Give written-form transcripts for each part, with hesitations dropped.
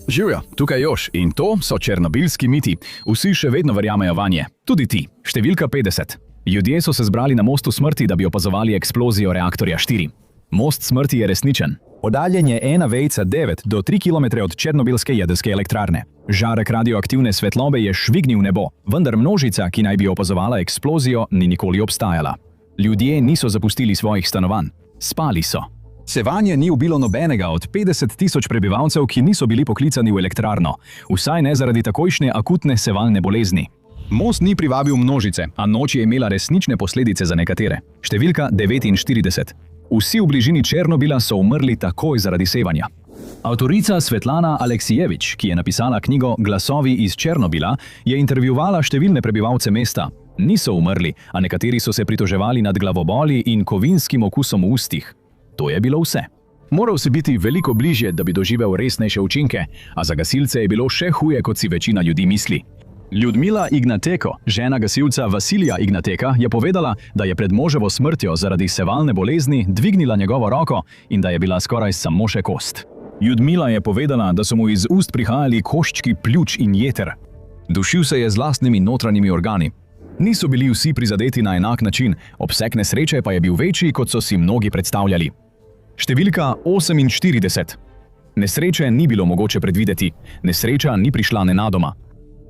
Živjo, tukaj Jož in to so černobilski miti. Vsi še vedno verjamejo vanje. Tudi ti. Številka 50. Ljudje so se zbrali na mostu smrti, da bi opazovali eksplozijo reaktorja 4. Most smrti je resničen. Oddaljen je 1,9 do 3 km od černobilske jedrske elektrarne. Žarek radioaktivne svetlobe je švignil nebo, vendar množica, ki naj bi opazovala eksplozijo, ni nikoli obstajala. Ljudje niso zapustili svojih stanovanj. Spali so. Sevanje ni ubilo nobenega od 50 000 prebivalcev, ki niso bili poklicani v elektrarno, vsaj ne zaradi takojšnje akutne sevalne bolezni. Most ni privabil množice, a noč je imela resnične posledice za nekatere. Številka 49. Vsi v bližini Černobila so umrli takoj zaradi sevanja. Avtorica Svetlana Aleksijevič, ki je napisala knjigo Glasovi iz Černobila, je intervjuvala številne prebivalce mesta. Niso umrli, a nekateri so se pritoževali nad glavoboli in kovinskim okusom v ustih. To je bilo vse. Moral si biti veliko bližje, da bi doživel resnejše učinke, a za gasilce je bilo še huje, kot si večina ljudi misli. Ljudmila Ignateko, žena gasilca Vasilija Ignateka, je povedala, da je pred moževo smrtjo zaradi sevalne bolezni dvignila njegovo roko in da je bila skoraj samo še kost. Ljudmila je povedala, da so mu iz ust prihajali koščki pljuč in jeter. Dušil se je z lastnimi notranjimi organi. Niso bili vsi prizadeti na enak način, obseg nesreče pa je bil večji, kot so si mnogi predstavljali. Številka 48. Nesreče ni bilo mogoče predvideti. Nesreča ni prišla nenadoma.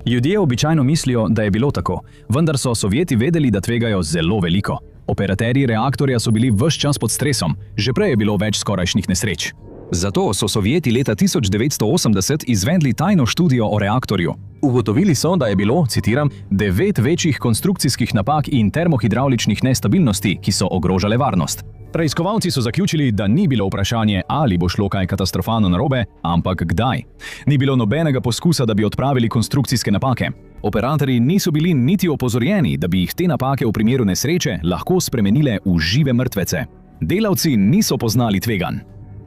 Ljudje običajno mislijo, da je bilo tako, vendar so Sovjeti vedeli, da tvegajo zelo veliko. Operaterji reaktorja so bili ves čas pod stresom, že prej je bilo več skorajšnjih nesreč. Zato so Sovjeti leta 1980 izvedli tajno študijo o reaktorju. Ugotovili so, da je bilo, citiram, 9 večjih konstrukcijskih napak in termohidravličnih nestabilnosti, ki so ogrožale varnost. Preiskovalci so zaključili, da ni bilo vprašanje, ali bo šlo kaj katastrofalno narobe, ampak kdaj. Ni bilo nobenega poskusa, da bi odpravili konstrukcijske napake. Operatorji niso bili niti opozorjeni, da bi jih te napake v primeru nesreče lahko spremenile v žive mrtvece. Delavci niso poznali tveganj.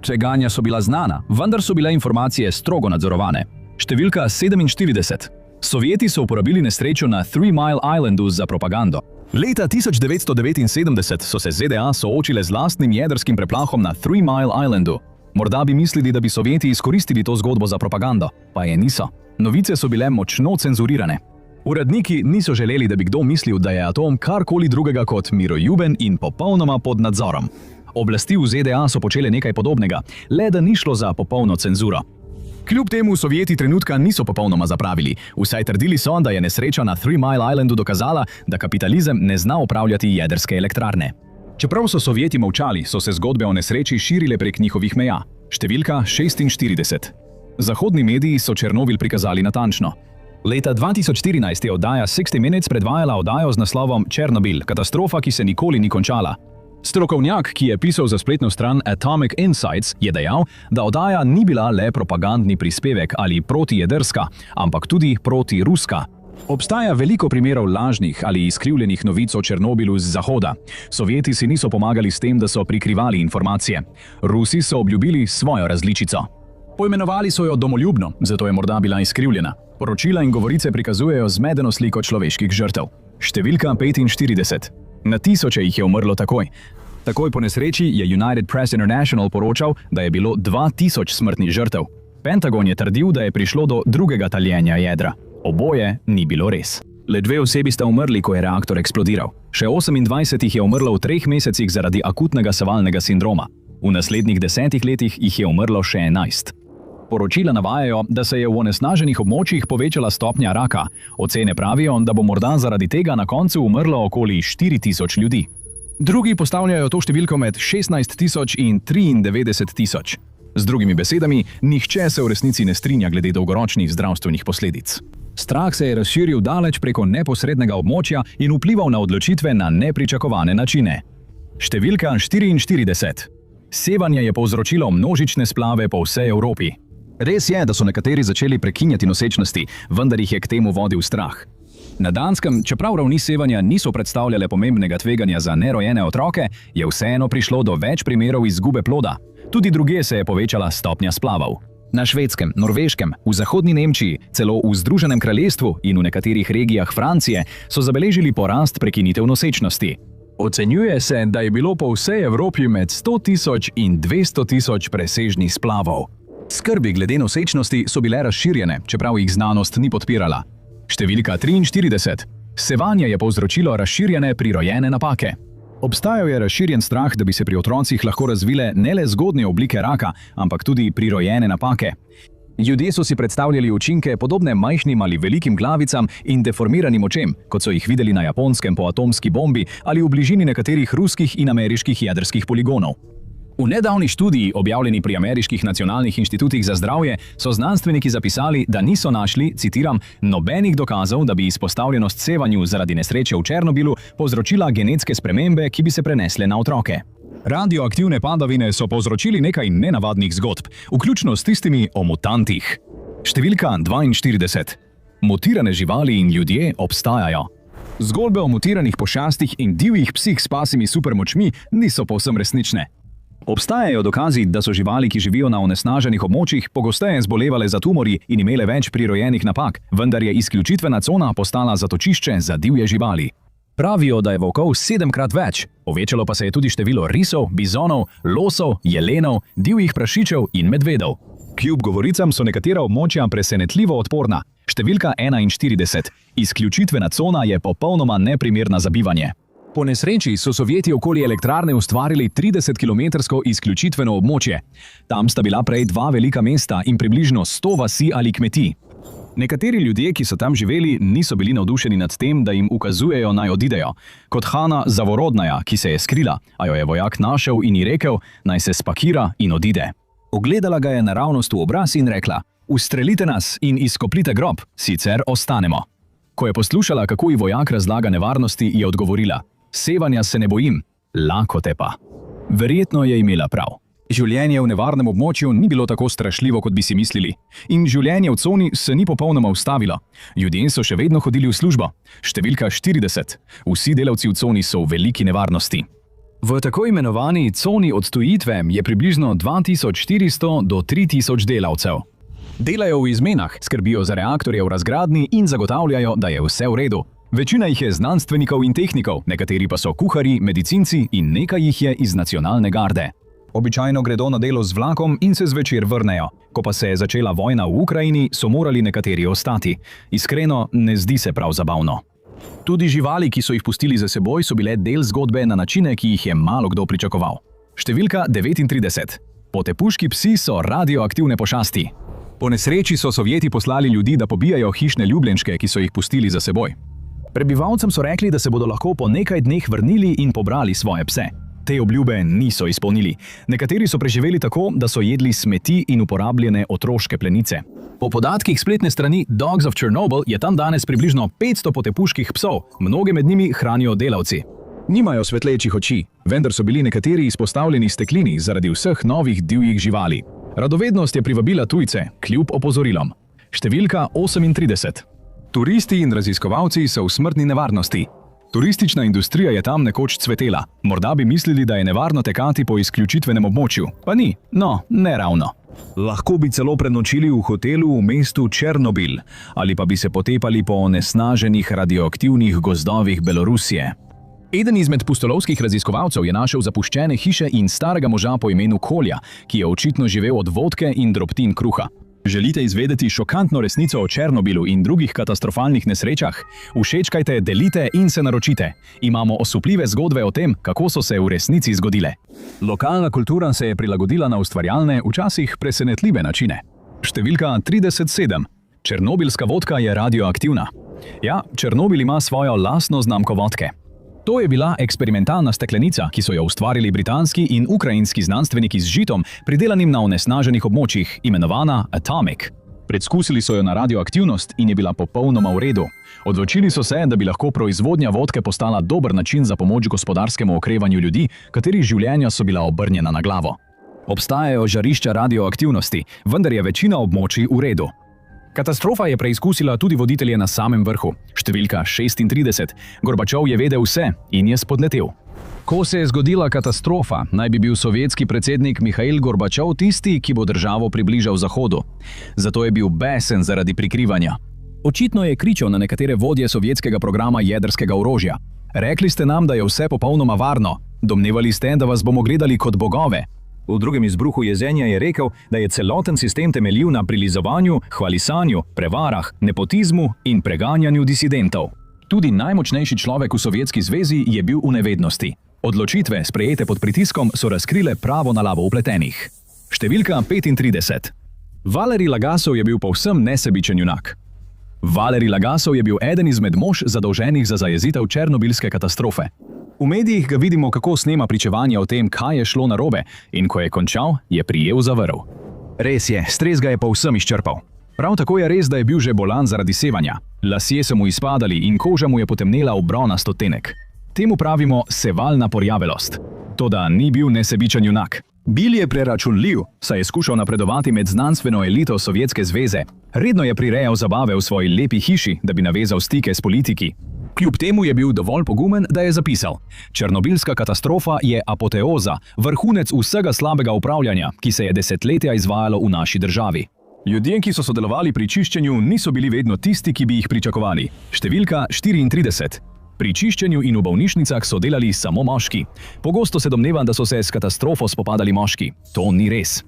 Tveganja so bila znana, vendar so bile informacije strogo nadzorovane. Številka 47. Sovjeti so uporabili nesrečo na Three Mile Islandu za propagando. Leta 1979 so se ZDA soočile z lastnim jedrskim preplahom na Three Mile Islandu. Morda bi mislili, da bi Sovjeti izkoristili to zgodbo za propagando, pa je niso. Novice so bile močno cenzurirane. Uradniki niso želeli, da bi kdo mislil, da je atom karkoli drugega kot miroljuben in popolnoma pod nadzorom. Oblasti v ZDA so počele nekaj podobnega, le da ni šlo za popolno cenzuro. Kljub temu Sovjeti trenutka niso popolnoma zapravili, vsaj trdili so, da je nesreča na Three Mile Islandu dokazala, da kapitalizem ne zna upravljati jedrske elektrarne. Čeprav so Sovjeti molčali, so se zgodbe o nesreči širile prek njihovih meja. Številka 46. Zahodni mediji so Černobil prikazali natančno. Leta 2014 je oddaja 60 Minutes predvajala oddajo z naslovom Černobil, katastrofa, ki se nikoli ni končala. Strokovnjak, ki je pisal za spletno stran Atomic Insights, je dejal, da oddaja ni bila le propagandni prispevek ali protijedrska, ampak tudi protiruska. Obstaja veliko primerov lažnih ali izkrivljenih novic o Černobilu z Zahoda. Sovjeti si niso pomagali s tem, da so prikrivali informacije. Rusi so obljubili svojo različico. Poimenovali so jo domoljubno, zato je morda bila izkrivljena. Poročila in govorice prikazujejo zmedeno sliko človeških žrtev. Številka 45. Na tisoče jih je umrlo takoj. Takoj po nesreči je United Press International poročal, da je bilo 2000 smrtnih žrtev. Pentagon je trdil, da je prišlo do drugega taljenja jedra. Oboje ni bilo res. Le 2 osebi sta umrli, ko je reaktor eksplodiral. Še 28 jih je umrlo v 3 mesecih zaradi akutnega sevalnega sindroma. V naslednjih 10 letih jih je umrlo še 11. Poročila navajajo, da se je v onesnaženih območjih povečala stopnja raka. Ocene pravijo, da bo morda zaradi tega na koncu umrlo okoli 4000 ljudi. Drugi postavljajo to številko med 16 000 in 93 000. Z drugimi besedami, nihče se v resnici ne strinja glede dolgoročnih zdravstvenih posledic. Strah se je razširil daleč preko neposrednega območja in vplival na odločitve na nepričakovane načine. Številka 44. Sevanje je povzročilo množične splave po vsej Evropi. Res je, da so nekateri začeli prekinjati nosečnosti, vendar jih je k temu vodil strah. Na Danskem, čeprav ravni sevanja niso predstavljale pomembnega tveganja za nerojene otroke, je vseeno prišlo do več primerov izgube ploda. Tudi drugje se je povečala stopnja splavov. Na Švedskem, Norveškem, v zahodni Nemčiji, celo v Združenem kraljestvu in v nekaterih regijah Francije so zabeležili porast prekinitev nosečnosti. Ocenjuje se, da je bilo po vsej Evropi med 100 000 in 200 000 presežnih splavov. Skrbi glede nosečnosti so bile razširjene, čeprav jih znanost ni podpirala. Številka 43. Sevanje je povzročilo razširjene prirojene napake. Obstajal je razširjen strah, da bi se pri otrocih lahko razvile ne le zgodnje oblike raka, ampak tudi prirojene napake. Ljudje so si predstavljali učinke podobne majhnim ali velikim glavicam in deformiranim očem, kot so jih videli na Japonskem po atomski bombi ali v bližini nekaterih ruskih in ameriških jedrskih poligonov. V nedavni študiji, objavljeni pri ameriških nacionalnih inštitutih za zdravje, so znanstveniki zapisali, da niso našli, citiram, nobenih dokazov, da bi izpostavljenost sevanju zaradi nesreče v Černobilu povzročila genetske spremembe, ki bi se prenesle na otroke. Radioaktivne padavine so povzročili nekaj nenavadnih zgodb, vključno s tistimi o mutantih. Številka 42. Mutirane živali in ljudje obstajajo. Zgodbe o mutiranih pošastih in divjih psih s pasimi supermočmi niso povsem resnične. Obstajajo dokazi, da so živali, ki živijo na onesnaženih območjih, pogosteje zbolevale za tumorji in imele več prirojenih napak, vendar je izključitvena cona postala zatočišče za divje živali. Pravijo, da je volkov 7-krat več, povečalo pa se je tudi število risov, bizonov, losov, jelenov, divjih prašičev in medvedov. Kljub govoricam so nekatera območja presenetljivo odporna. Številka 41. Izključitvena cona je popolnoma neprimerna za bivanje. Po nesreči so Sovjeti okoli elektrarne ustvarili 30-kilometrsko izključitveno območje. Tam sta bila prej 2 velika mesta in približno 100 vasi ali kmetij. Nekateri ljudje, ki so tam živeli, niso bili navdušeni nad tem, da jim ukazujejo, naj odidejo. Kot Hana Zavorodnaja, ki se je skrila, a jo je vojak našel in ji rekel, naj se spakira in odide. Ogledala ga je naravnost v obraz in rekla, ustrelite nas in izkoplite grob, sicer ostanemo. Ko je poslušala, kako ji vojak razlaga nevarnosti, je odgovorila, sevanja se ne bojim, lakote pa. Verjetno je imela prav. Življenje v nevarnem območju ni bilo tako strašljivo, kot bi si mislili. In življenje v coni se ni popolnoma ustavilo. Ljudje so še vedno hodili v službo. Številka 40. Vsi delavci v coni so v veliki nevarnosti. V tako imenovani coni odtujitve je približno 2400 do 3000 delavcev. Delajo v izmenah, skrbijo za reaktorje v razgradnji in zagotavljajo, da je vse v redu. Večina jih je znanstvenikov in tehnikov, nekateri pa so kuharji, medicinci in nekaj jih je iz nacionalne garde. Običajno gredo na delo z vlakom in se zvečer vrnejo. Ko pa se je začela vojna v Ukrajini, so morali nekateri ostati. Iskreno, ne zdi se prav zabavno. Tudi živali, ki so jih pustili za seboj, so bile del zgodbe na načine, ki jih je malo kdo pričakoval. Številka 39. Potepuški psi so radioaktivne pošasti. Po nesreči so Sovjeti poslali ljudi, da pobijajo hišne ljubljenčke, ki so jih pustili za seboj. Prebivalcem so rekli, da se bodo lahko po nekaj dneh vrnili in pobrali svoje pse. Te obljube niso izpolnili. Nekateri so preživeli tako, da so jedli smeti in uporabljene otroške plenice. Po podatkih spletne strani Dogs of Chernobyl je tam danes približno 500 potepuških psov, mnoge med njimi hranijo delavci. Nimajo svetlečih oči, vendar so bili nekateri izpostavljeni steklini zaradi vseh novih divjih živali. Radovednost je privabila tujce, kljub opozorilom. Številka 38. Turisti in raziskovalci so v smrtni nevarnosti. Turistična industrija je tam nekoč cvetela. Morda bi mislili, da je nevarno tekati po izključitvenem območju. Pa ni. No, ne ravno. Lahko bi celo prenočili v hotelu v mestu Černobil ali pa bi se potepali po onesnaženih radioaktivnih gozdovih Belorusije. Eden izmed pustolovskih raziskovalcev je našel zapuščene hiše in starega moža po imenu Kolja, ki je očitno živel od vodke in drobtin kruha. Želite izvedeti šokantno resnico o Černobilu in drugih katastrofalnih nesrečah? Všečkajte, delite in se naročite. Imamo osupljive zgodbe o tem, kako so se v resnici zgodile. Lokalna kultura se je prilagodila na ustvarjalne, včasih presenetljive načine. Številka 37. Černobilska vodka je radioaktivna. Ja, Černobil ima svojo lastno znamko vodke. To je bila eksperimentalna steklenica, ki so jo ustvarili britanski in ukrajinski znanstveniki z žitom, pridelanim na onesnaženih območjih, imenovana Atomic. Predskusili so jo na radioaktivnost in je bila popolnoma v redu. Odločili so se, da bi lahko proizvodnja vodke postala dober način za pomoč gospodarskemu okrevanju ljudi, katerih življenja so bila obrnjena na glavo. Obstajajo žarišča radioaktivnosti, vendar je večina območij v redu. Katastrofa je preizkusila tudi voditelje na samem vrhu. Številka 36. Gorbačov je vedel vse in je spodletel. Ko se je zgodila katastrofa, naj bi bil sovjetski predsednik Mihail Gorbačov tisti, ki bo državo približal Zahodu. Zato je bil besen zaradi prikrivanja. Očitno je kričal na nekatere vodje sovjetskega programa jedrskega orožja. Rekli ste nam, da je vse popolnoma varno. Domnevali ste, da vas bomo gledali kot bogove. V drugem izbruhu jezenja je rekel, da je celoten sistem temeljil na prilizovanju, hvalisanju, prevarah, nepotizmu in preganjanju disidentov. Tudi najmočnejši človek v Sovjetski zvezi je bil v nevednosti. Odločitve, sprejete pod pritiskom, so razkrile pravo nalavo vpletenih. Številka 35. Valerij Lagasov je bil povsem nesebičen junak. Valerij Lagasov je bil eden izmed mož zadolženih za zajezitev černobilske katastrofe. V medijih ga vidimo, kako snema pričevanja o tem, kaj je šlo narobe, in ko je končal, je prijel za vrv. Res je, stres ga je povsem izčrpal. Prav tako je res, da je bil že bolan zaradi sevanja. Lasje so mu izpadali in koža mu je potemnela v bronast odtenek. Temu pravimo sevalna porjavelost. Toda ni bil nesebičen junak. Bil je preračunljiv, saj je skušal napredovati med znanstveno elito Sovjetske zveze. Redno je prirejal zabave v svoji lepi hiši, da bi navezal stike s politiki. Kljub temu je bil dovolj pogumen, da je zapisal: Černobilska katastrofa je apoteoza, vrhunec vsega slabega upravljanja, ki se je desetletja izvajalo v naši državi. Ljudje, ki so sodelovali pri čiščenju, niso bili vedno tisti, ki bi jih pričakovali. Številka 34. Pri čiščenju in v bolnišnicah so delali samo moški. Pogosto se domneva, da so se s katastrofo spopadali moški. To ni res.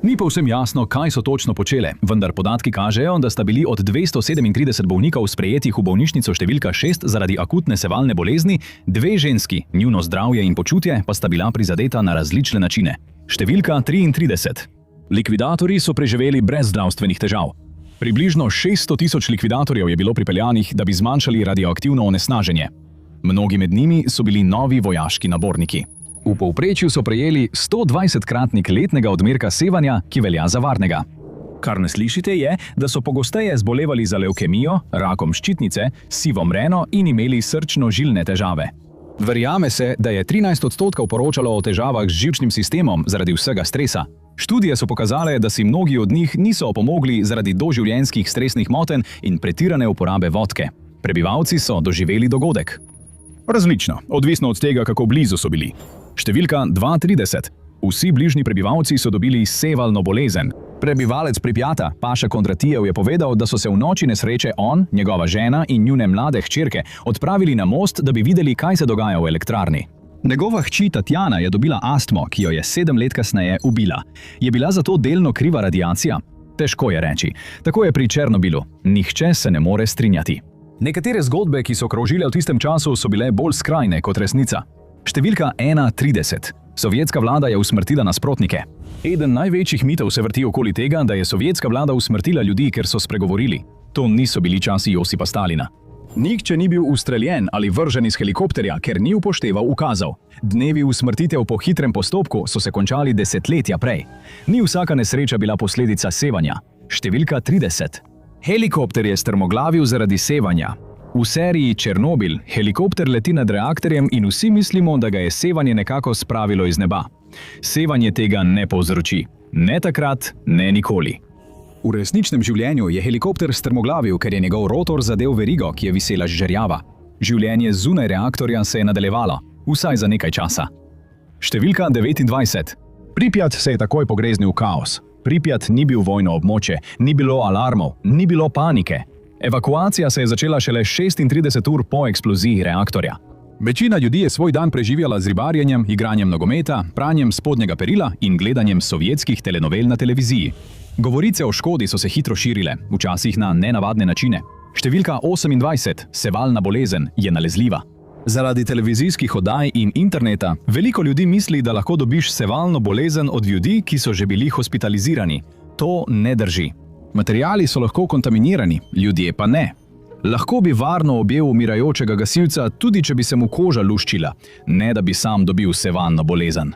Ni povsem jasno, kaj so točno počele, vendar podatki kažejo, da sta bili od 237 bolnikov sprejetih v bolnišnico številka 6 zaradi akutne sevalne bolezni, 2 ženski, njuno zdravje in počutje pa sta bila prizadeta na različne načine. Številka 33. Likvidatorji so preživeli brez zdravstvenih težav. Približno 600 tisoč likvidatorjev je bilo pripeljanih, da bi zmanjšali radioaktivno onesnaženje. Mnogi med njimi so bili novi vojaški naborniki. V povprečju so prejeli 120-kratnik letnega odmerka sevanja, ki velja za varnega. Kar ne slišite je, da so pogosteje zbolevali za levkemijo, rakom ščitnice, sivo mreno in imeli srčno-žilne težave. Verjame se, da je 13% poročalo o težavah z živčnim sistemom zaradi vsega stresa. Študije so pokazale, da si mnogi od njih niso opomogli zaradi doživljenjskih stresnih motenj in pretirane uporabe vodke. Prebivalci so doživeli dogodek. Različno, odvisno od tega, kako blizu so bili. Številka 32. Vsi bližnji prebivalci so dobili sevalno bolezen. Prebivalec Pripjata, Paša Kondratijev, je povedal, da so se v noči nesreče on, njegova žena in njune mlade hčerke odpravili na most, da bi videli, kaj se dogaja v elektrarni. Njegova hči Tatjana je dobila astmo, ki jo je 7 let kasneje ubila. Je bila zato delno kriva radiacija? Težko je reči. Tako je pri Černobilu. Nihče se ne more strinjati. Nekatere zgodbe, ki so krožile v tistem času, so bile bolj skrajne kot resnica. Številka 31. Sovjetska vlada je usmrtila nasprotnike. Eden največjih mitov se vrti okoli tega, da je sovjetska vlada usmrtila ljudi, ker so spregovorili. To niso bili časi Josipa Stalina. Nihče ni bil ustreljen ali vržen iz helikopterja, ker ni upošteval ukazov. Dnevi usmrtitev po hitrem postopku so se končali desetletja prej. Ni vsaka nesreča bila posledica sevanja. Številka 30. Helikopter je strmoglavil zaradi sevanja. V seriji Černobil helikopter leti nad reaktorjem in vsi mislimo, da ga je sevanje nekako spravilo iz neba. Sevanje tega ne povzroči. Ne takrat, ne nikoli. V resničnem življenju je helikopter strmoglavil, ker je njegov rotor zadev verigo, ki je visela žerjava. Življenje zunaj reaktorja se je nadaljevalo, vsaj za nekaj časa. Številka 29. Pripjat se je takoj pogreznil v kaos. Pripjat ni bil vojno območje, ni bilo alarmov, ni bilo panike. Evakuacija se je začela šele 36 ur po eksploziji reaktorja. Večina ljudi je svoj dan preživjala z ribarjenjem, igranjem nogometa, pranjem spodnjega perila in gledanjem sovjetskih telenovel na televiziji. Govorice o škodi so se hitro širile, včasih na nenavadne načine. Številka 28, sevalna bolezen, je nalezljiva. Zaradi televizijskih oddaj in interneta veliko ljudi misli, da lahko dobiš sevalno bolezen od ljudi, ki so že bili hospitalizirani. To ne drži. Materiali so lahko kontaminirani, ljudje pa ne. Lahko bi varno objel umirajočega gasilca, tudi če bi se mu koža luščila, ne da bi sam dobil sevalno bolezen.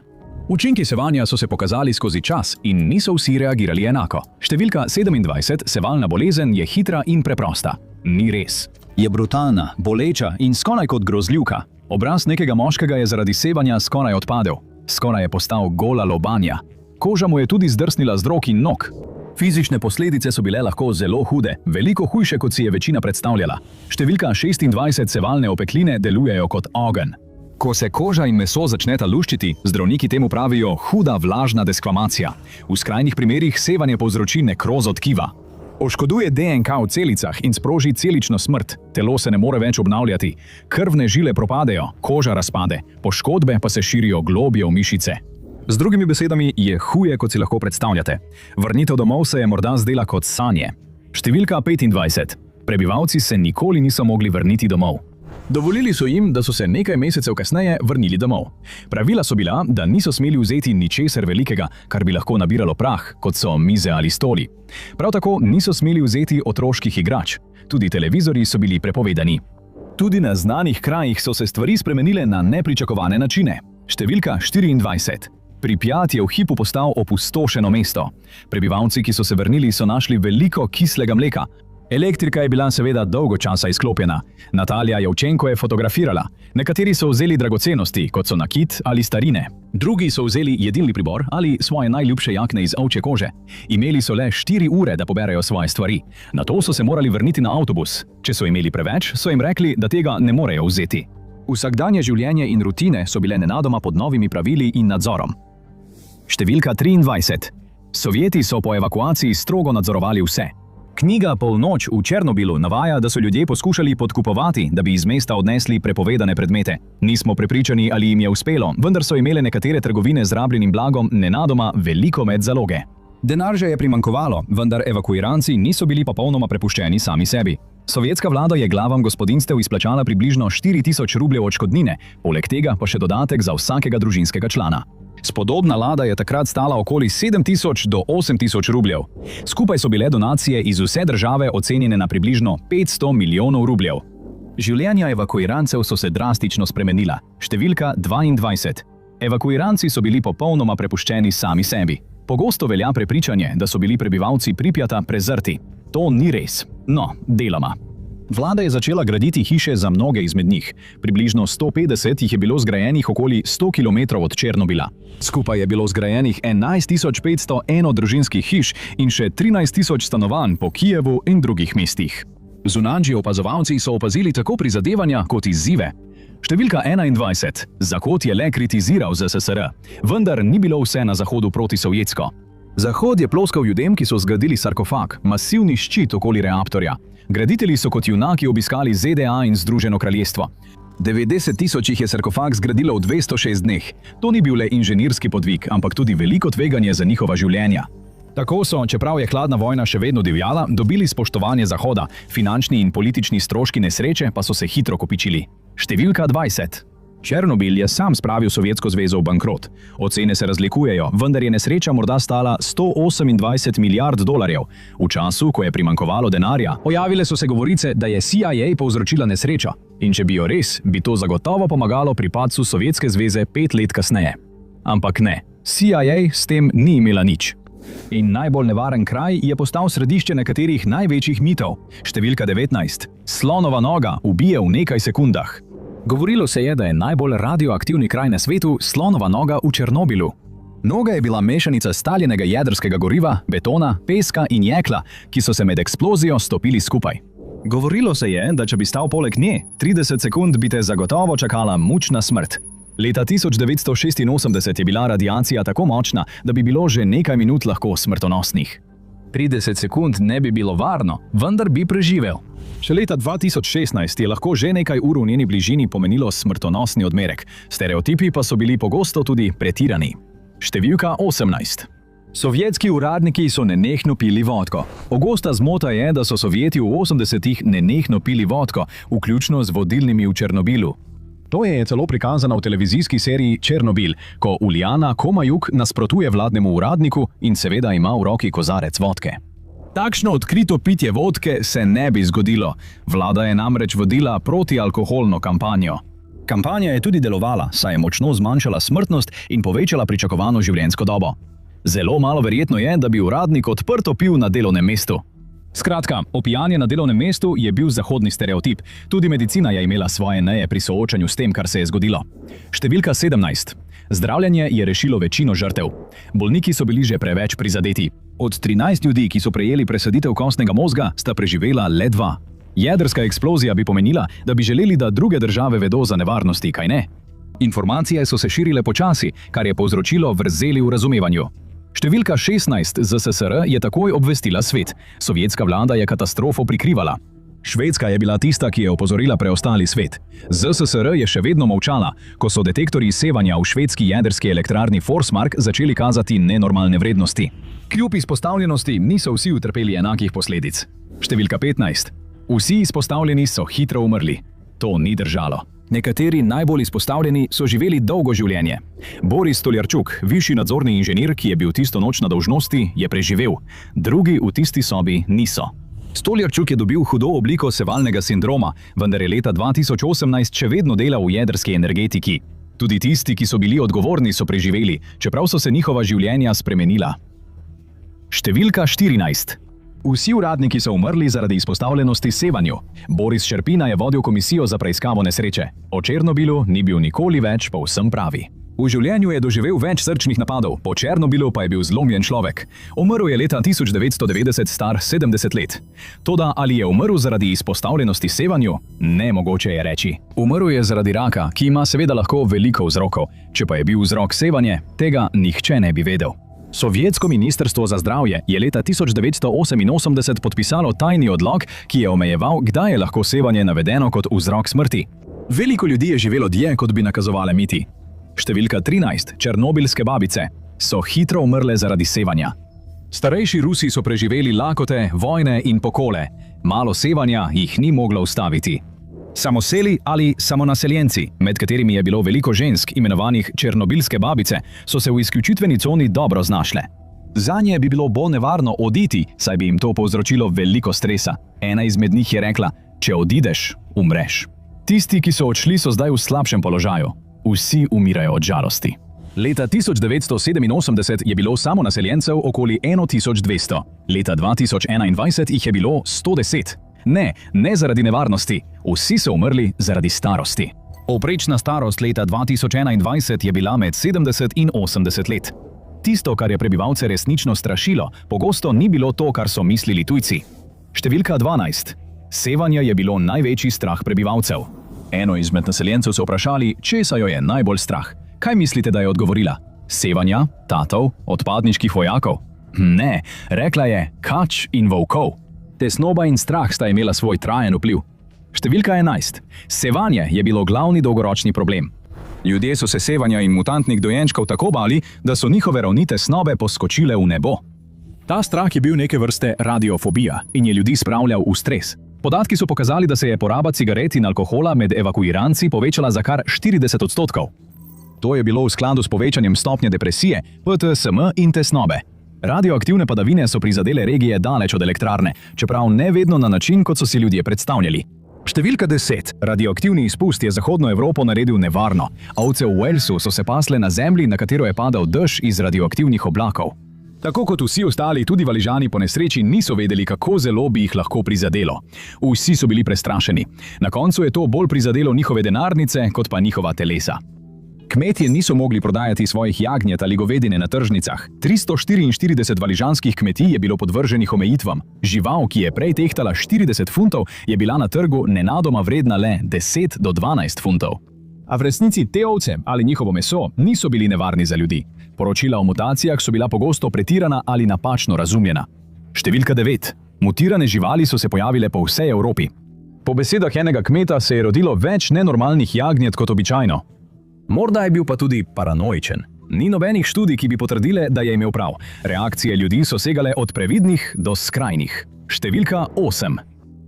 Učinki sevanja so se pokazali skozi čas in niso vsi reagirali enako. Številka 27, sevalna bolezen, je hitra in preprosta. Ni res. Je brutalna, boleča in skoraj kot grozljivka. Obraz nekega moškega je zaradi sevanja skoraj odpadel. Skoraj je postal gola lobanja. Koža mu je tudi zdrsnila z rok in nog. Fizične posledice so bile lahko zelo hude, veliko hujše, kot si je večina predstavljala. Številka 26, sevalne opekline delujejo kot ogenj. Ko se koža in meso začneta luščiti, zdravniki temu pravijo huda vlažna deskvamacija. V skrajnih primerih sevanje povzroči nekrozo tkiva. Oškoduje DNK v celicah in sproži celično smrt. Telo se ne more več obnavljati. Krvne žile propadejo, koža razpade, poškodbe pa se širijo globje v mišice. Z drugimi besedami je huje, kot si lahko predstavljate. Vrnitev domov se je morda zdela kot sanje. Številka 25. Prebivalci se nikoli niso mogli vrniti domov. Dovolili so jim, da so se nekaj mesecev kasneje vrnili domov. Pravila so bila, da niso smeli vzeti ničesar velikega, kar bi lahko nabiralo prah, kot so mize ali stoli. Prav tako niso smeli vzeti otroških igrač. Tudi televizorji so bili prepovedani. Tudi na znanih krajih so se stvari spremenile na nepričakovane načine. Številka 24. Pripjat je v hipu postal opustošeno mesto. Prebivalci, ki so se vrnili, so našli veliko kislega mleka. Elektrika je bila seveda dolgo časa izklopljena. Natalija Jevčenko je fotografirala. Nekateri so vzeli dragocenosti, kot so nakit ali starine. Drugi so vzeli jedilni pribor ali svoje najljubše jakne iz ovčje kože. Imeli so le 4 ure, da poberejo svoje stvari. Nato so se morali vrniti na avtobus. Če so imeli preveč, so jim rekli, da tega ne morejo vzeti. Vsakdanje življenje in rutine so bile nenadoma pod novimi pravili in nadzorom. Številka 23. Sovjeti so po evakuaciji strogo nadzorovali vse. Knjiga Polnoč v Černobilu navaja, da so ljudje poskušali podkupovati, da bi iz mesta odnesli prepovedane predmete. Nismo prepričani, ali jim je uspelo, vendar so imele nekatere trgovine z rabljenim blagom nenadoma veliko med zaloge. Denar že je primanjkovalo, vendar evakuiranci niso bili popolnoma prepuščeni sami sebi. Sovjetska vlada je glavam gospodinjstev izplačala približno 4000 rubljev odškodnine, poleg tega pa še dodatek za vsakega družinskega člana. Spodobna lada je takrat stala okoli 7000 do 8000 rubljev. Skupaj so bile donacije iz vse države ocenjene na približno 500 milijonov rubljev. Življenja evakuirancev so se drastično spremenila. Številka 22. Evakuiranci so bili popolnoma prepuščeni sami sebi. Pogosto velja prepričanje, da so bili prebivalci Pripjata prezrti. To ni res. No, deloma. Vlada je začela graditi hiše za mnoge izmed njih. Približno 150 jih je bilo zgrajenih okoli 100 km od Černobila. Skupaj je bilo zgrajenih 11500 enodružinskih hiš in še 13000 stanovanj po Kijevu in drugih mestih. Zunanji opazovalci so opazili tako prizadevanja kot izzive. Številka 21. Zahod je le kritiziral ZSSR, vendar ni bilo vse na Zahodu protisovjetsko. Zahod je ploskal ljudem, ki so zgradili sarkofag, masivni ščit okoli reaktorja. Graditelji so kot junaki obiskali ZDA in Združeno kraljestvo. 90 000 jih je sarkofag zgradilo v 206 dneh. To ni bil le inženirski podvig, ampak tudi veliko tveganje za njihova življenja. Tako so, čeprav je hladna vojna še vedno divjala, dobili spoštovanje Zahoda, finančni in politični stroški nesreče pa so se hitro kopičili. Številka 20. Černobil je sam spravil Sovjetsko zvezo v bankrot. Ocene se razlikujejo, vendar je nesreča morda stala 128 milijard dolarjev. V času, ko je primanjkovalo denarja, pojavile so se govorice, da je CIA povzročila nesrečo. In če bi jo res, bi to zagotovo pomagalo pri padcu Sovjetske zveze 5 let kasneje. Ampak ne, CIA s tem ni imela nič. In najbolj nevaren kraj je postal središče nekaterih največjih mitov. Številka 19. Slonova noga ubije v nekaj sekundah. Govorilo se je, da je najbolj radioaktivni kraj na svetu slonova noga v Černobilu. Noga je bila mešanica staljenega jedrskega goriva, betona, peska in jekla, ki so se med eksplozijo stopili skupaj. Govorilo se je, da če bi stal poleg nje, 30 sekund bi te zagotovo čakala mučna smrt. Leta 1986 je bila radiacija tako močna, da bi bilo že nekaj minut lahko smrtonosnih. 30 sekund ne bi bilo varno, vendar bi preživel. Še leta 2016 je lahko že nekaj ur v njeni bližini pomenilo smrtonosni odmerek. Stereotipi pa so bili pogosto tudi pretirani. Številka 18. Sovjetski uradniki so nenehno pili vodko. Pogosta zmota je, da so Sovjeti v 80-ih nenehno pili vodko, vključno z vodilnimi v Černobilu. To je celo prikazano v televizijski seriji Černobil, ko Uljana Komajuk nasprotuje vladnemu uradniku in seveda ima v roki kozarec vodke. Takšno odkrito pitje vodke se ne bi zgodilo. Vlada je namreč vodila protialkoholno kampanjo. Kampanja je tudi delovala, saj je močno zmanjšala smrtnost in povečala pričakovano življenjsko dobo. Zelo malo verjetno je, da bi uradnik odprto pil na delovnem mestu. Skratka, opijanje na delovnem mestu je bil zahodni stereotip. Tudi medicina je imela svoje neje pri soočanju s tem, kar se je zgodilo. Številka 17. Zdravljenje je rešilo večino žrtev. Bolniki so bili že preveč prizadeti. Od 13 ljudi, ki so prejeli presaditev kostnega mozga, sta preživela le 2. Jedrska eksplozija bi pomenila, da bi želeli, da druge države vedo za nevarnosti, kaj ne? Informacije so se širile počasi, kar je povzročilo vrzeli v razumevanju. Številka 16 ZSSR je takoj obvestila svet. Sovjetska vlada je katastrofo prikrivala. Švedska je bila tista, ki je opozorila preostali svet. ZSSR je še vedno molčala, ko so detektorji sevanja v švedski jedrski elektrarni Forsmark začeli kazati nenormalne vrednosti. Kljub izpostavljenosti niso vsi utrpeli enakih posledic. Številka 15. Vsi izpostavljeni so hitro umrli. To ni držalo. Nekateri najbolj izpostavljeni so živeli dolgo življenje. Boris Stoljarčuk, višji nadzorni inženir, ki je bil tisto noč na dolžnosti, je preživel. Drugi v tisti sobi niso. Stoljarčuk je dobil hudo obliko sevalnega sindroma, vendar je leta 2018 še vedno delal v jedrski energetiki. Tudi tisti, ki so bili odgovorni, so preživeli, čeprav so se njihova življenja spremenila. Številka 14. Vsi uradniki so umrli zaradi izpostavljenosti sevanju. Boris Šerpina je vodil komisijo za preiskavo nesreče. O Černobilu ni bil nikoli več povsem pravi. V življenju je doživel več srčnih napadov, po Černobilu pa je bil zlomljen človek. Umrl je leta 1990 star 70 let. Toda ali je umrl zaradi izpostavljenosti sevanju? Nemogoče je reči. Umrl je zaradi raka, ki ima seveda lahko veliko vzrokov. Če pa je bil vzrok sevanje, tega nihče ne bi vedel. Sovjetsko ministrstvo za zdravje je leta 1988 podpisalo tajni odlok, ki je omejeval, kdaj je lahko sevanje navedeno kot vzrok smrti. Veliko ljudi je živelo dlje, kot bi nakazovale miti. Številka 13. Černobilske babice so hitro umrle zaradi sevanja. Starejši Rusi so preživeli lakote, vojne in pokole. Malo sevanja jih ni moglo ustaviti. Samoseli ali samonaseljenci, med katerimi je bilo veliko žensk imenovanih černobilske babice, so se v izključitveni coni dobro znašle. Zanje bi bilo bolj nevarno oditi, saj bi jim to povzročilo veliko stresa. Ena izmed njih je rekla: če odideš, umreš. Tisti, ki so odšli, so zdaj v slabšem položaju. Vsi umirajo od žalosti. Leta 1987 je bilo samonaseljencev okoli 1200. Leta 2021 jih je bilo 110. Ne zaradi nevarnosti. Vsi so umrli zaradi starosti. Povprečna starost leta 2021 je bila med 70 in 80 let. Tisto, kar je prebivalce resnično strašilo, pogosto ni bilo to, kar so mislili tujci. Številka 12. Sevanje je bilo največji strah prebivalcev. Eno izmed naseljencev so vprašali, česa jo je najbolj strah. Kaj mislite, da je odgovorila? Sevanja, tatov, odpadniških vojakov? Ne, rekla je kač in volkov. Tesnoba in strah sta imela svoj trajen vpliv. Številka 11. Sevanje je bilo glavni dolgoročni problem. Ljudje so se sevanja in mutantnih dojenčkov tako bali, da so njihove ravni tesnobe poskočile v nebo. Ta strah je bil neke vrste radiofobija in je ljudi spravljal v stres. Podatki so pokazali, da se je poraba cigaret in alkohola med evakuiranci povečala za kar 40%. To je bilo v skladu s povečanjem stopnje depresije, PTSM in tesnobe. Radioaktivne padavine so prizadele regije daleč od elektrarne, čeprav ne vedno na način, kot so si ljudje predstavljali. Številka 10. Radioaktivni izpust je Zahodno Evropo naredil nevarno. Ovce v Walesu so se pasle na zemlji, na katero je padal dež iz radioaktivnih oblakov. Tako kot vsi ostali, tudi Valižani po nesreči niso vedeli, kako zelo bi jih lahko prizadelo. Vsi so bili prestrašeni. Na koncu je to bolj prizadelo njihove denarnice, kot pa njihova telesa. Kmetje niso mogli prodajati svojih jagnjet ali govedine na tržnicah. 344 valižanskih kmetij je bilo podvrženih omejitvam. Žival, ki je prej tehtala 40 funtov, je bila na trgu nenadoma vredna le 10 do 12 funtov. A v resnici te ovce ali njihovo meso niso bili nevarni za ljudi. Poročila o mutacijah so bila pogosto pretirana ali napačno razumljena. Številka 9. Mutirane živali so se pojavile po vsej Evropi. Po besedah enega kmeta se je rodilo več nenormalnih jagnjet kot običajno. Morda je bil pa tudi paranoičen. Ni nobenih študij, ki bi potrdile, da je imel prav. Reakcije ljudi so segale od previdnih do skrajnih. Številka 8.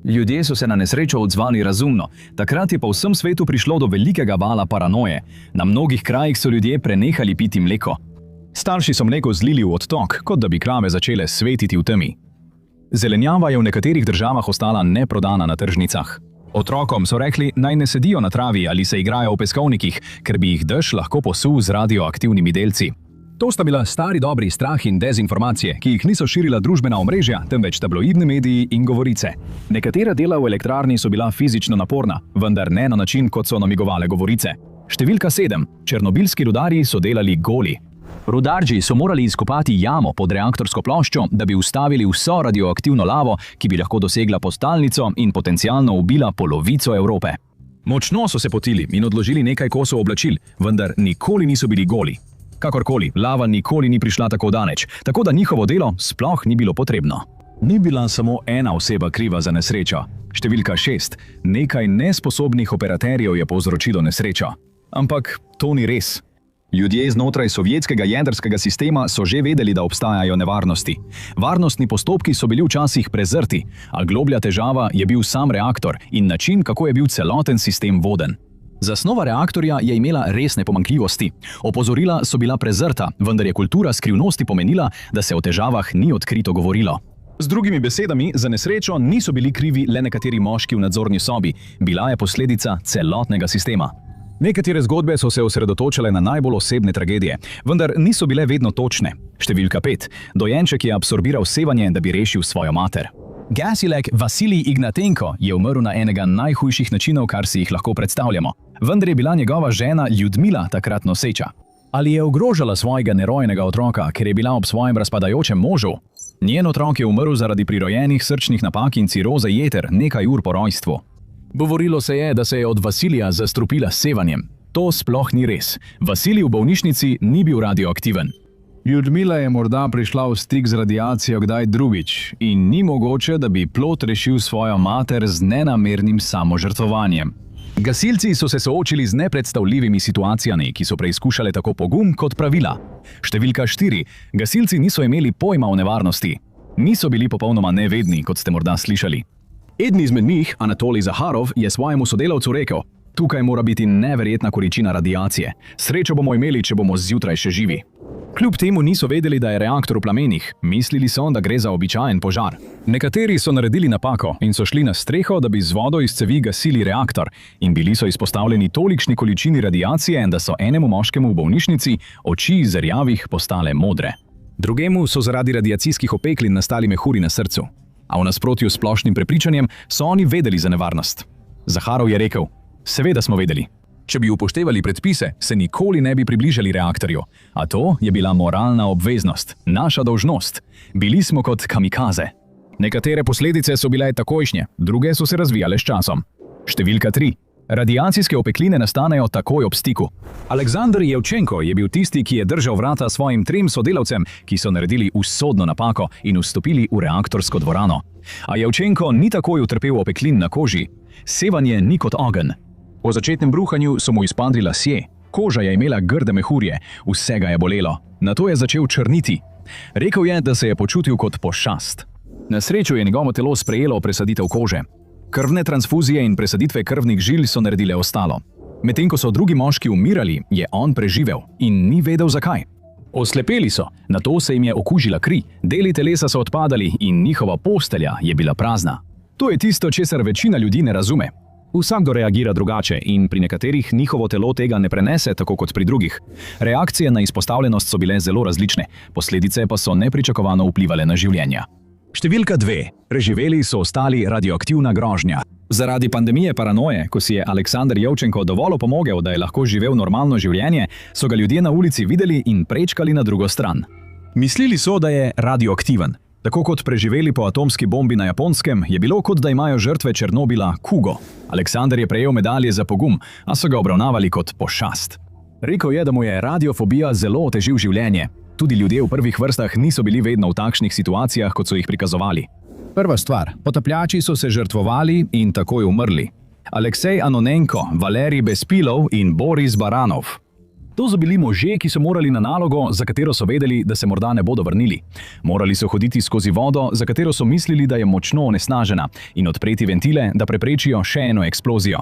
Ljudje so se na nesrečo odzvali razumno. Takrat je po vsem svetu prišlo do velikega vala paranoje. Na mnogih krajih so ljudje prenehali piti mleko. Starši so mleko zlili v odtok, kot da bi krave začele svetiti v temi. Zelenjava je v nekaterih državah ostala neprodana na tržnicah. Otrokom so rekli, naj ne sedijo na travi ali se igrajo v peskovnikih, ker bi jih dež lahko posul z radioaktivnimi delci. To sta bila stari dobri strah in dezinformacije, ki jih niso širila družbena omrežja, temveč tabloidni mediji in govorice. Nekatera dela v elektrarni so bila fizično naporna, vendar ne na način, kot so namigovale govorice. Številka 7. Černobilski rudarji so delali goli. Rudarji so morali izkopati jamo pod reaktorsko ploščo, da bi ustavili vso radioaktivno lavo, ki bi lahko dosegla postalnico in potencialno ubila polovico Evrope. Močno so se potili in odložili nekaj kosov oblačil, vendar nikoli niso bili goli. Kakorkoli, lava nikoli ni prišla tako daleč, tako da njihovo delo sploh ni bilo potrebno. Ni bila samo ena oseba kriva za nesrečo. Številka 6. Nekaj nesposobnih operaterjev je povzročilo nesrečo. Ampak to ni res. Ljudje znotraj sovjetskega jedrskega sistema so že vedeli, da obstajajo nevarnosti. Varnostni postopki so bili včasih prezrti, a globlja težava je bil sam reaktor in način, kako je bil celoten sistem voden. Zasnova reaktorja je imela resne pomanjkljivosti. Opozorila so bila prezrta, vendar je kultura skrivnosti pomenila, da se o težavah ni odkrito govorilo. Z drugimi besedami, za nesrečo niso bili krivi le nekateri moški v nadzorni sobi, bila je posledica celotnega sistema. Nekatere zgodbe so se osredotočale na najbolj osebne tragedije, vendar niso bile vedno točne. Številka 5. Dojenček je absorbiral sevanje, da bi rešil svojo mater. Gasilek Vasilij Ignatenko je umrl na enega najhujših načinov, kar si jih lahko predstavljamo. Vendar je bila njegova žena Ljudmila takrat noseča. Ali je ogrožala svojega nerojenega otroka, ker je bila ob svojem razpadajočem možu? Njen otrok je umrl zaradi prirojenih srčnih napak in ciroze jeter nekaj ur po rojstvu. Govorilo se je, da se je od Vasilija zastrupila s sevanjem. To sploh ni res. Vasilij v bolnišnici ni bil radioaktiven. Ljudmila je morda prišla v stik z radiacijo kdaj drugič in ni mogoče, da bi plod rešil svojo mater z nenamernim samožrtvovanjem. Gasilci so se soočili z nepredstavljivimi situacijami, ki so preizkušale tako pogum kot pravila. Številka 4. Gasilci niso imeli pojma o nevarnosti. Niso bili popolnoma nevedni, kot ste morda slišali. Eden izmed njih, Anatolij Zaharov, je svojemu sodelavcu rekel: "Tukaj mora biti neverjetna količina radiacije. Srečo bomo imeli, če bomo zjutraj še živi." Kljub temu niso vedeli, da je reaktor v plamenih. Mislili so, da gre za običajen požar. Nekateri so naredili napako in so šli na streho, da bi z vodo iz cevi gasili reaktor, in bili so izpostavljeni tolikšni količini radiacije, da so enemu moškemu v bolnišnici oči iz rjavih postale modre. Drugemu so zaradi radiacijskih opeklin nastali mehuri na srcu. A v nasprotju s splošnim prepričanjem so oni vedeli za nevarnost. Zaharov je rekel: "Seveda smo vedeli. Če bi upoštevali predpise, se nikoli ne bi približali reaktorju. A to je bila moralna obveznost, naša dolžnost. Bili smo kot kamikaze." Nekatere posledice so bile takojšnje, druge so se razvijale s časom. Številka 3. Radiacijske opekline nastanejo takoj ob stiku. Aleksandr Jevčenko je bil tisti, ki je držal vrata svojim 3 sodelavcem, ki so naredili usodno napako in vstopili v reaktorsko dvorano. A Jevčenko ni takoj utrpel opeklin na koži. Sevanje ni kot ogenj. Po začetnem bruhanju so mu izpadli lasje, koža je imela grde mehurje, vse ga je bolelo. Nato je začel črniti. Rekel je, da se je počutil kot pošast. Na srečo je njegovo telo sprejelo presaditev kože. Krvne transfuzije in presaditve krvnih žil so naredile ostalo. Medtem ko so drugi moški umirali, je on preživel in ni vedel zakaj. Oslepeli so, nato se jim je okužila kri, deli telesa so odpadali in njihova postelja je bila prazna. To je tisto, česar večina ljudi ne razume. Vsakdo reagira drugače in pri nekaterih njihovo telo tega ne prenese tako kot pri drugih. Reakcije na izpostavljenost so bile zelo različne, posledice pa so nepričakovano vplivale na življenja. Številka 2. Preživeli so ostali radioaktivna grožnja. Zaradi pandemije paranoje, ko si je Aleksandr Jevčenko dovolj opomogel, da je lahko živel normalno življenje, so ga ljudje na ulici videli in prečkali na drugo stran. Mislili so, da je radioaktiven. Tako kot preživeli po atomski bombi na Japonskem, je bilo kot da imajo žrtve Černobila kugo. Aleksandr je prejel medalje za pogum, a so ga obravnavali kot pošast. Rekel je, da mu je radiofobija zelo otežil življenje. Tudi ljudje v prvih vrstah niso bili vedno v takšnih situacijah, kot so jih prikazovali. Prva stvar, potapljači so se žrtvovali in takoj umrli. Aleksej Anonenko, Valerij Bespilov in Boris Baranov. To so bili možje, ki so morali na nalogo, za katero so vedeli, da se morda ne bodo vrnili. Morali so hoditi skozi vodo, za katero so mislili, da je močno onesnažena, in odpreti ventile, da preprečijo še eno eksplozijo.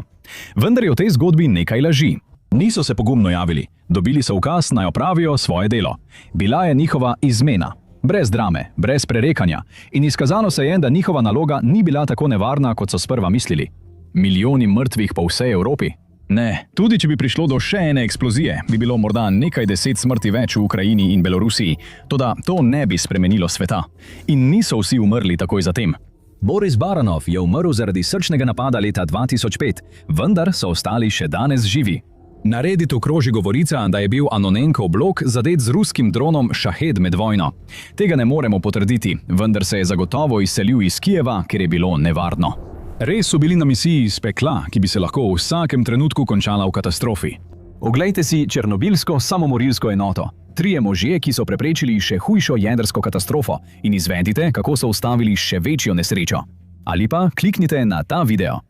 Vendar je v tej zgodbi nekaj laži. Niso se pogumno javili, dobili so ukaz, naj opravijo svoje delo. Bila je njihova izmena. Brez drame, brez prerekanja. In izkazalo se je, da njihova naloga ni bila tako nevarna, kot so sprva mislili. Milijoni mrtvih po vsej Evropi? Ne, tudi če bi prišlo do še ene eksplozije, bi bilo morda nekaj 10 smrti več v Ukrajini in Belorusiji, toda to ne bi spremenilo sveta. In niso vsi umrli takoj zatem. Boris Baranov je umrl zaradi srčnega napada leta 2005, vendar so ostali še danes živi. Na Redditu kroži govorica, da je bil Anonenkov blok zadet z ruskim dronom Šahed med vojno. Tega ne moremo potrditi, vendar se je zagotovo izselil iz Kijeva, ker je bilo nevarno. Res so bili na misiji iz pekla, ki bi se lahko v vsakem trenutku končala v katastrofi. Oglejte si černobilsko samomorilsko enoto. Trije možje, ki so preprečili še hujšo jedrsko katastrofo, in izvedite, kako so ustavili še večjo nesrečo. Ali pa kliknite na ta video.